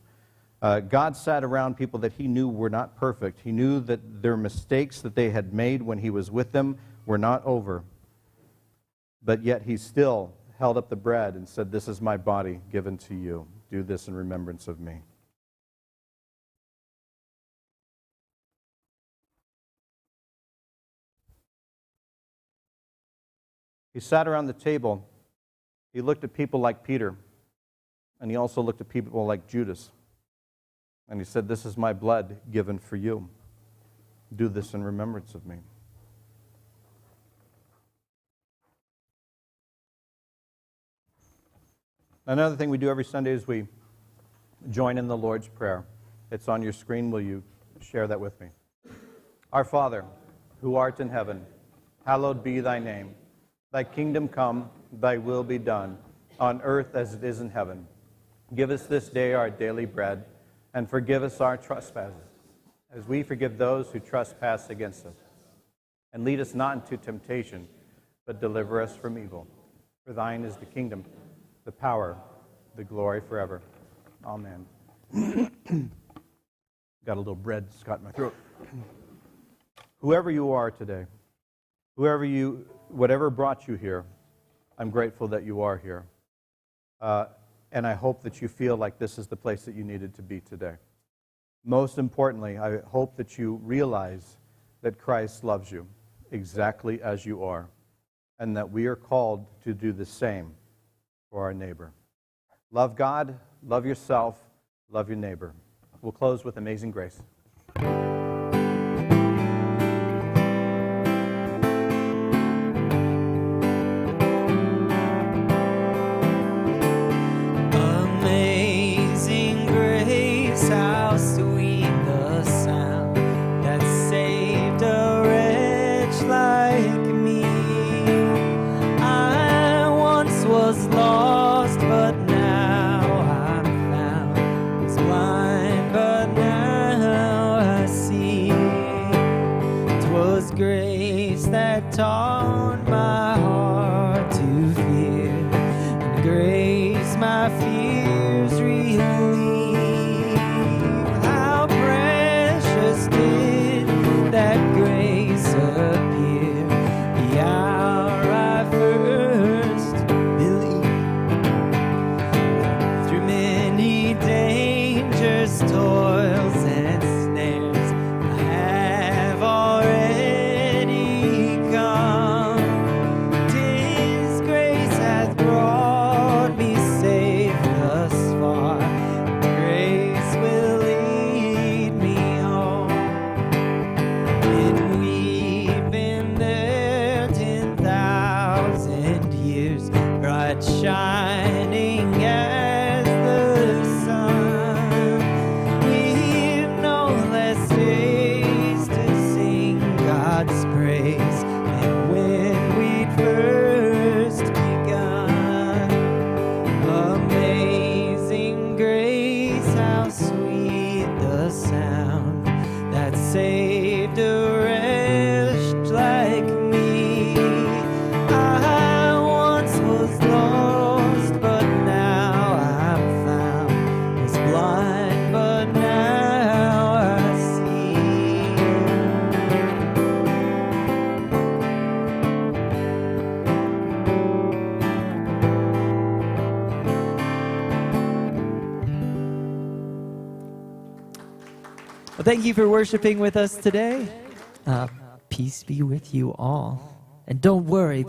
God sat around people that he knew were not perfect. He knew that their mistakes that they had made when he was with them were not over. But yet he still held up the bread and said, "This is my body given to you. Do this in remembrance of me." He sat around the table. He looked at people like Peter, and he also looked at people like Judas. And he said, "This is my blood given for you. Do this in remembrance of me." Another thing we do every Sunday is we join in the Lord's Prayer. It's on your screen. Will you share that with me? Our Father, who art in heaven, hallowed be thy name. Thy kingdom come, thy will be done, on earth as it is in heaven. Give us this day our daily bread, and forgive us our trespasses, as we forgive those who trespass against us. And lead us not into temptation, but deliver us from evil. For thine is the kingdom, the power, the glory forever. Amen. Got a little bread caught in my throat. Whoever you are today, whatever brought you here, I'm grateful that you are here. And I hope that you feel like this is the place that you needed to be today. Most importantly, I hope that you realize that Christ loves you exactly as you are, and that we are called to do the same for our neighbor. Love God, love yourself, love your neighbor. We'll close with Amazing Grace. Amazing grace, how sweet the sound that saved a wretch like me. I once was lost, but now I'm found. Was blind, but now I see. 'Twas grace that taught my heart to fear, and grace my fears relieve. How precious did that grace appear the hour I first believed. Through many dangers, toils, and snares, I have already come. 'Tis grace hath brought me safe thus far. Grace will lead me home. Did we've been there 10,000 years, bright shining as the sun, we've no less days to sing God's praise than when we'd first begun. Amazing grace, how sweet the sound that saved a wretch like me. I once was lost, but now I'm found. Was blind, but now I see. Well, thank you for worshiping with us today. Peace be with you all. And don't worry.